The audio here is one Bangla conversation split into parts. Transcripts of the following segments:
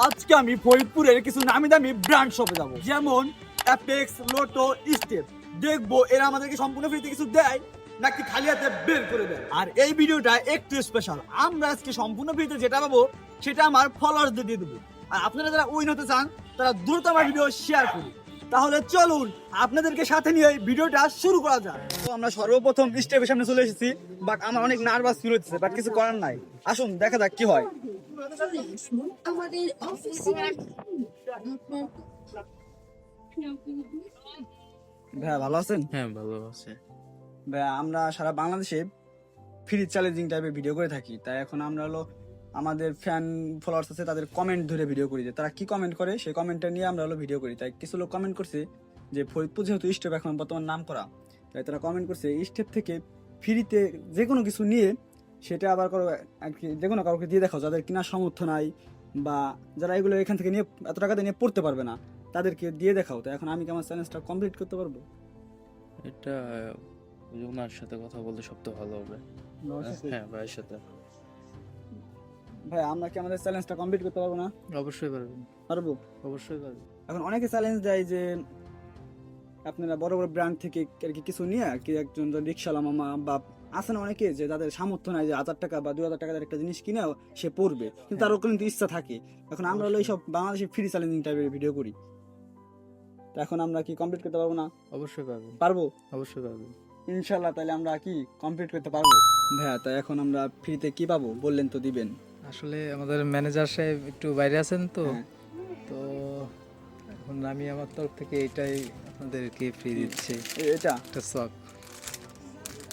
আজকে আমি ফরিদপুরের কিছু নামি দামি ব্র্যান্ড শপে যাব, যেমন অ্যাপেক্স, লোটো, স্টেপ। দেখবো এরা আমাদেরকে সম্পূর্ণ ফ্রিতে কিছু দেয় নাকি খালি হাতে বের করে দেয়। আর এই ভিডিওটা একটু স্পেশাল, আমরা আজকে সম্পূর্ণ ফ্রিতে যেটা পাবো সেটা আমার ফলোয়ারদের দিয়ে দেবো। আর আপনারা যারা উইন হতে চান তারা দ্রুত আমার ভিডিও শেয়ার করুন। তাহলে চলুন আপনাদেরকে সাথে নিয়ে এই ভিডিওটা শুরু করা যাক। তো আমরা সর্বপ্রথম স্টেপের সামনে চলে এসেছি, বাট আমার অনেক নার্ভাস ফিল হচ্ছে, বাট কিছু করার নাই। আসুন দেখা যাক কি হয়। আমাদের অফিসে ভাইয়া ভালো আছেন? হ্যাঁ, ভালো আছে। ভাইয়া আমরা সারা বাংলাদেশে ফ্রি চ্যালেঞ্জিং টাইপের ভিডিও করে থাকি, তাই এখন আমরা হলো আমাদের ফ্যান ফলোয়ার্স আছে তাদের কমেন্ট ধরে ভিডিও করি, যে তারা কি কমেন্ট করে সেই কমেন্টটা নিয়ে আমরা হলো ভিডিও করি। তাই কিছু লোক কমেন্ট করছে যে ফরিদপুর যেহেতু স্টেপ এখন বর্তমান নাম করা, তাই তারা কমেন্ট করছে স্টেপ থেকে ফ্রিতে যে কোনো কিছু নিয়ে সেটা আবার করো আর কি, যে কোনো কাউকে দিয়ে দেখাও যাদের কেনার সামর্থ্য নাই বা যারা এগুলো এখান থেকে নিয়ে এত টাকা দিয়ে নিয়ে পড়তে পারবে না, তাদেরকে দিয়ে দেখাও। তাই এখন আমি কি আমার চ্যালেঞ্জটা কমপ্লিট করতে পারবো? এটা ওনার সাথে কথা বলতে সবচেয়ে ভালো হবে। হ্যাঁ, ভাইয়ের সাথে। ভাই আমরা কি আমাদের চ্যালেঞ্জটা কমপ্লিট করতে পারবো না? অবশ্যই পারবেন, পারবো। অবশ্যই পারবেন। এখন অনেকে চ্যালেঞ্জ দেয় যে আপনারা বড় বড় ব্র্যান্ড থেকে আর কি কিছু নিয়ে আর কি একজন রিক্সাওয়ালা মামা বা আছে না অনেকে যে তাদের সামর্থ্য নাই যে 1000 টাকা বা 2000 টাকা একটা জিনিস কিনে সে পড়বে, কিন্তু তারও কিন্তু ইচ্ছা থাকে। এখন আমরা হলো এইসব বাংলাদেশে ফ্রি চ্যালেঞ্জিং টাইপের ভিডিও করি, তো এখন আমরা কি কমপ্লিট করতে পারবো না? অবশ্যই পারবেন, পারবো অবশ্যই পারবেন। ইনশাল্লাহ। তাহলে আমরা কি কমপ্লিট করতে পারবো? ভাইয়া তাই এখন আমরা ফ্রিতে কি পাবো বললেন তো দিবেন? আসলে আমাদের ম্যানেজার সাহেব একটু বাইরে আছেন তো হ্যাঁ। তো এখন আমি আমার তরফ থেকে এটাই আপনাদেরকে ফ্রি দিচ্ছি, এটা একটা শখ।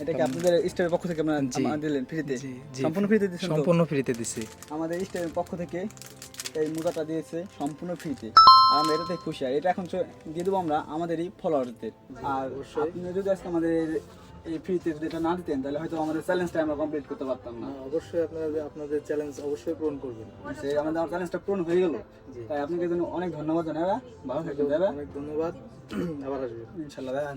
এটা কি আপনাদের স্টারের পক্ষ থেকে আপনারা জি। দিলেন ফ্রিতে? জি, জি, সম্পূর্ণ ফ্রিতে দিচ্ছেন তো? সম্পূর্ণ ফ্রিতে দিছি। আমাদের স্টারের পক্ষ থেকে এই মোজাটা দিয়েছে সম্পূর্ণ ফ্রিতে, আর আমরা এটাতে খুশি। আর এটা এখন দিয়ে দেবো আমরা আমাদেরই ফলোয়ারদের। আর আপনি যদি আজকে আমাদের এই ফ্রিতে যদি এটা না দিতেন তাহলে হয়তো আমাদের চ্যালেঞ্জটা আমরা কমপ্লিট করতে পারতাম না। অবশ্যই আপনাদের চ্যালেঞ্জ অবশ্যই পূরণ করবেন। সে আমাদের চ্যালেঞ্জটা পূরণ হয়ে গেল, তাই আপনাকে জন্য অনেক ধন্যবাদ জানাই। ভালো থাকবেন দাদা, অনেক ধন্যবাদ, আবার আসবেন ইনশাল্লাহ দাদা।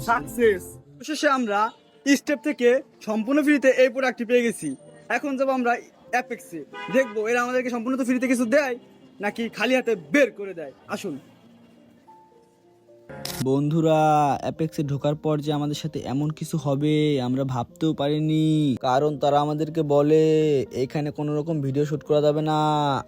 সাকসেস! অবশেষে আমরা স্টেপ থেকে সম্পূর্ণ ফ্রিতে এই প্রোডাক্টটি পেয়ে গেছি। এখন যাব আমরা অ্যাপেক্সে, দেখবো এরা আমাদেরকে সম্পূর্ণ তো ফ্রিতে কিছু দেয় নাকি খালি হাতে বের করে দেয়। আসুন। বন্ধুরা, অ্যাপেক্সে ঢোকার পর যে আমাদের সাথে এমন কিছু হবে আমরা ভাবতেও পারিনি, কারণ তারা আমাদেরকে বলে এখানে কোনো রকম ভিডিও শুট করা যাবে না,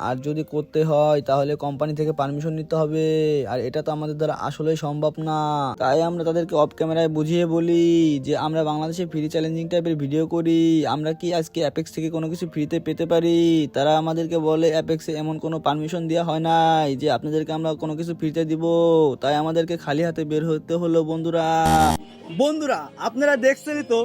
আর যদি করতে হয় তাহলে কোম্পানি থেকে পারমিশন নিতে হবে, আর এটা তো আমাদের দ্বারা আসলেই সম্ভব না। তাই আমরা তাদেরকে অফ ক্যামেরায় বুঝিয়ে বলি যে আমরা বাংলাদেশে ফ্রি চ্যালেঞ্জিং টাইপের ভিডিও করি, আমরা কি আজকে অ্যাপেক্স থেকে কোনো কিছু ফ্রিতে পেতে পারি। তারা আমাদেরকে বলে অ্যাপেক্সে এমন কোনো পারমিশন দেওয়া হয় নাই যে আপনাদেরকে আমরা কোনো কিছু ফ্রিতে দিব, তাই আমাদেরকে খালি হাতে বের হতে হলো। বন্ধুরা আপনারা দেখছেনই তো,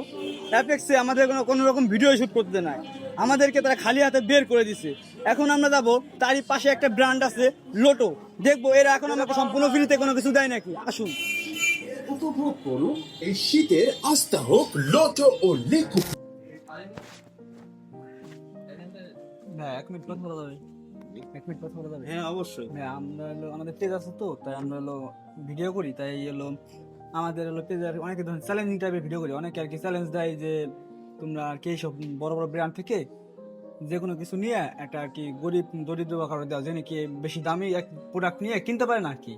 অ্যাপেক্সে আমাদের কোনো রকম ভিডিও শুট করতে নাই, আমাদেরকে তারা খালি হাতে বের করে দিছে। এখন আমরা যাব তারই পাশে একটা ব্র্যান্ড আছে লোটো, দেখবো এরা এখন আমাকে সম্পূর্ণ ফ্রিতে কোনো কিছু দেয় নাকি। আসুন। উপভোগ করুন এই শীতের আস্থা হোক লোটো ও লিকু। এক মিনিট কথা বলা যাবে? এক মিনিট কথা বলা যাবে? হ্যাঁ, অবশ্যই। হ্যাঁ, আমরা হলো আমাদের পেজ আছে তো, তাই আমরা হলো ভিডিও করি, তাই হলো আমাদের হলো পেজে অনেকে ধরনের চ্যালেঞ্জিং টাইপের ভিডিও করি। অনেকে আর কি চ্যালেঞ্জ দেয় যে তোমরা আর কি সব বড় বড় ব্র্যান্ড থেকে যে কোনো কিছু নিয়ে একটা আর কি গরিব দরিদ্র বা কারো দেওয়া, যে নাকি বেশি দামি এক প্রোডাক্ট নিয়ে কিনতে পারে না আর কি,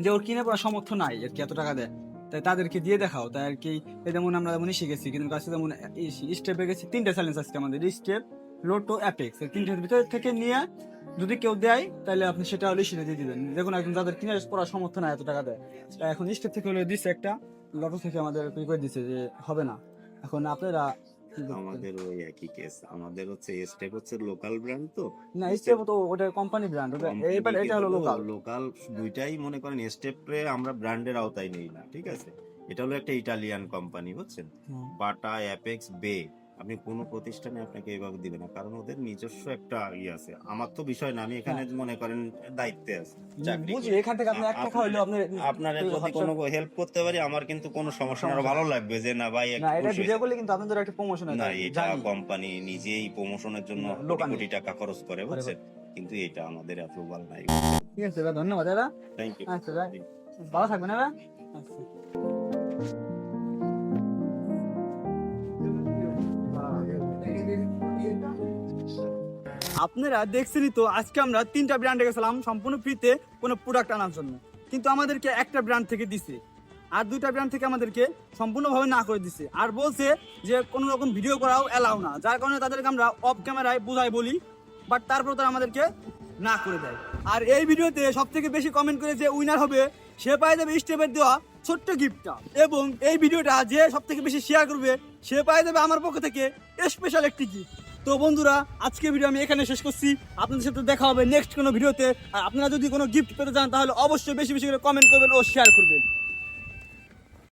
যে ওর কিনে পড়ার সামর্থ্য নাই আর কি এত টাকা দেয়, তাই তাদেরকে দিয়ে দেখাও। তাই আর কি যেমন আমরা যেমন শিখেছি, কিন্তু কাছে যেমন স্টেপে গেছি 3টে চ্যালেঞ্জ আজকে আমাদের, স্টেপ, লোটো, অ্যাপেক্স, এই 3টের ভিতর থেকে নিয়ে যদি কেউ দেয় তাহলে আপনি সেটা হলে সেটা দিয়ে দিবেন, দেখুন একজন যাদের কিনে পড়ার সামর্থ্য নাই এত টাকা দেয়। তাই এখন স্টেপ থেকে হলে দিচ্ছে একটা, লোটো থেকে আমাদের কি করে দিচ্ছে যে হবে না। এখন আপনারা আমাদের ওই একই কেস, আমাদের হচ্ছে স্টেপ হচ্ছে লোকাল ব্র্যান্ড, তো না স্টেপ তো ওটা কোম্পানি ব্র্যান্ড, ওটা এবার এটা হলো লোকাল। লোকাল দুইটাই মনে করেন, স্টেপে আমরা ব্র্যান্ডের আওতায় নেই না, ঠিক আছে। এটা হলো একটা ইটালিয়ান কোম্পানি, বুঝছেন। বাটা, অ্যাপেক্স, বে, আপনি কোনো প্রতিষ্ঠানে আপনাকে এইভাবে দিবে না, কারণ ওদের নিজস্ব একটা আছে। আমার তো বিষয় না, আমি এখানে মনে করেন দায়িত্বে আছি, চাকরি বুঝি করি। এখান থেকে আপনি 1 টাকা হইলো আপনি আপনার যদি কোনো হেল্প করতে পারি আমার কিন্তু কোনো সমস্যা না, আরো ভালো লাগবে যে না ভাই না, এটা খুশি ভিডিও হয়েছে। করলে কিন্তু আপনাদের একটা প্রমোশন না, এটা কোম্পানি নিজেই প্রমোশনের জন্য কোটি কোটি টাকা খরচ করে, বুঝছেন, কিন্তু এটা আমাদের অ্যাপ্রুভাল নাই। ঠিক আছে দাদা, ধন্যবাদ দাদা। Thank you. আচ্ছা ভাই, ভালো থাকবেন দাদা। আচ্ছা। আপনারা দেখছেনই তো, আজকে আমরা 3টা ব্র্যান্ডে গেছিলাম সম্পূর্ণ ফ্রিতে কোনো প্রোডাক্ট আনার জন্য, কিন্তু আমাদেরকে একটা ব্র্যান্ড থেকে দিছে, আর 2টা ব্র্যান্ড থেকে আমাদেরকে সম্পূর্ণভাবে না করে দিছে, আর বলছে যে কোনো রকম ভিডিও করাও এলাও না, যার কারণে তাদেরকে আমরা অফ ক্যামেরায় বুঝাই বলি, বাট তারপর তারা আমাদেরকে না করে দেয়। আর এই ভিডিওতে সব থেকে বেশি কমেন্ট করে যে উইনার হবে সে পাই যাবে স্টেপের দেওয়া ছোট্ট গিফটটা, এবং এই ভিডিওটা যে সব থেকে বেশি শেয়ার করবে সে পাই যাবে আমার পক্ষ থেকে স্পেশাল একটি গিফট। তো বন্ধুরা, আজকে ভিডিও আমি এখানে শেষ করছি, আপনাদের সাথে দেখা হবে নেক্সট কোনো ভিডিওতে। আর আপনারা যদি কোনো গিফট পেতে চান তাহলে অবশ্যই বেশি বেশি করে কমেন্ট করবেন ও শেয়ার করবেন।